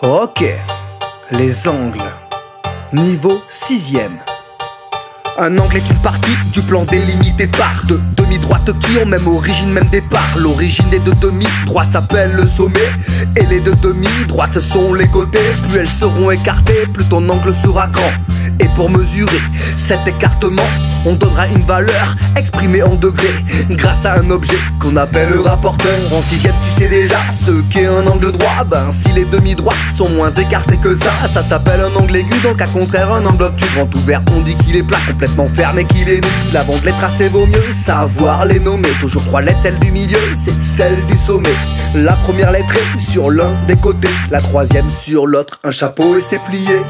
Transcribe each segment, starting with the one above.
Ok, les angles. Niveau 6ème. Un angle est une partie du plan délimité par deux demi-droites qui ont même origine, même départ. L'origine des deux demi-droites s'appelle le sommet, et les deux demi-droites sont les côtés. Plus elles seront écartées, plus ton angle sera grand. Et pour mesurer cet écartement, on donnera une valeur exprimée en degrés grâce à un objet qu'on appelle le rapporteur. En 6ème, tu sais déjà ce qu'est un angle droit. Ben si les demi-droites sont moins écartées que ça s'appelle un angle aigu. Donc à contraire, un angle obtus grand ouvert, on dit qu'il est plat, complètement fermé, qu'il est nul. Avant de les tracer, vaut mieux savoir les nommer. Toujours 3 lettres, celle du milieu, c'est celle du sommet. La première lettre est sur l'un des côtés, la 3ème sur l'autre, un chapeau et c'est plié.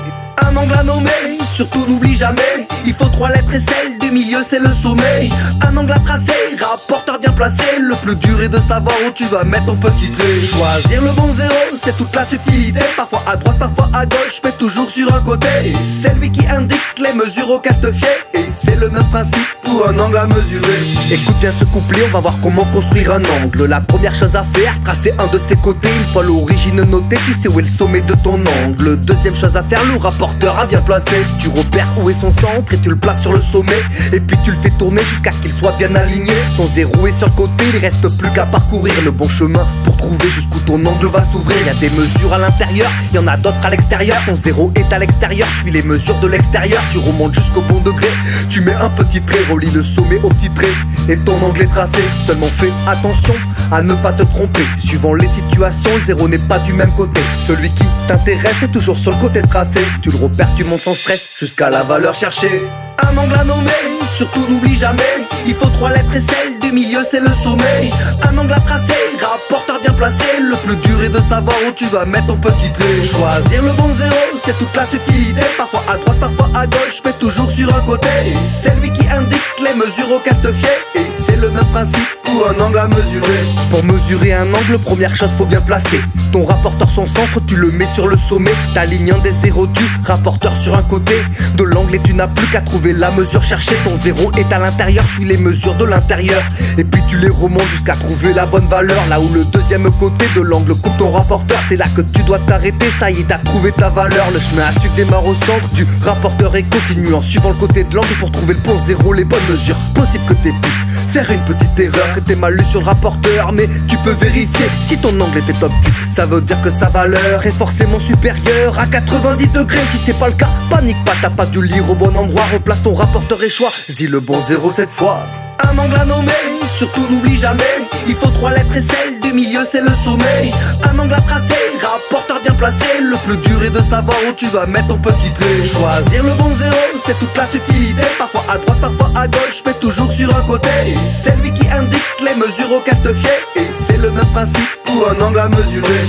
Un angle à nommer, surtout n'oublie jamais, il faut 3 lettres et celle du milieu c'est le sommet. Un angle à tracer, rapporteur bien placé, le plus dur est de savoir où tu vas mettre ton petit trait. Choisir le bon zéro, c'est toute la subtilité, parfois à droite, parfois à gauche, mais toujours sur un côté. C'est lui qui indique les mesures auxquelles te fier, et c'est le même principe pour un angle à mesurer. Écoute bien ce couplet, on va voir comment construire un angle. La première chose à faire, tracer un de ses côtés. Une fois l'origine notée, tu sais où est le sommet de ton angle. Deuxième chose à faire, le rapporteur à bien placé. Tu repères où est son centre et tu le places sur le sommet, et puis tu le fais tourner jusqu'à qu'il soit bien aligné. Son zéro est sur le côté, il reste plus qu'à parcourir le bon chemin pour trouver jusqu'où ton angle va s'ouvrir. Il y a des mesures à l'intérieur, il y en a d'autres à l'extérieur. Ton zéro est à l'extérieur, suis les mesures de l'extérieur. Tu remontes jusqu'au bon degré, tu mets un petit trait, relie le sommet au petit trait, et ton angle est tracé. Seulement fais attention à ne pas te tromper, suivant les situations, le zéro n'est pas du même côté. Celui qui t'intéresse est toujours sur le côté tracé. Tu le repères, tu montes sans stress jusqu'à la valeur cherchée. Un angle à nommer, surtout n'oublie jamais, il faut 3 lettres et celle du milieu c'est le sommet. Un angle à tracer, rapporteur bien placé, le plus dur est de savoir où tu vas mettre ton petit trait. Choisir le bon zéro, c'est toute la subtilité, parfois à droite, parfois à gauche, mais toujours sur un côté. C'est lui qui indique les mesures auxquelles te fier, et c'est le même principe pour un angle à mesurer. Pour mesurer un angle, première chose faut bien placer ton rapporteur, son centre, tu le mets sur le sommet. T'alignes des zéros du rapporteur sur un côté de l'angle et tu n'as plus qu'à trouver la mesure cherchée. Ton zéro est à l'intérieur, suis les mesures de l'intérieur, et puis tu les remontes jusqu'à trouver la bonne valeur. Là où le deuxième côté de l'angle coupe ton rapporteur, c'est là que tu dois t'arrêter, ça y est t'as trouvé ta valeur. Le chemin à suivre démarre au centre du rapporteur et continue en suivant le côté de l'angle pour trouver le bon zéro, les bonnes mesures. Possible que t'aies pu faire une petite erreur, que t'aies mal lu sur le rapporteur, mais tu peux vérifier si ton angle était obtus. Ça veut dire que sa valeur est forcément supérieure à 90 degrés. Si c'est pas le cas, panique pas, t'as pas dû lire au bon endroit. Replace ton rapporteur et choisis le bon zéro cette fois. Un angle à nommer, surtout n'oublie jamais, il faut 3 lettres et celle du milieu c'est le sommet. Un angle à tracer, rapporteur bien placé, le plus dur est de savoir où tu vas mettre ton petit trait. Choisir le bon zéro, c'est toute la subtilité, parfois à droite, parfois à gauche, mais toujours sur un côté. C'est lui qui indique les mesures auxquelles te fier, et c'est le même principe pour un angle à mesurer.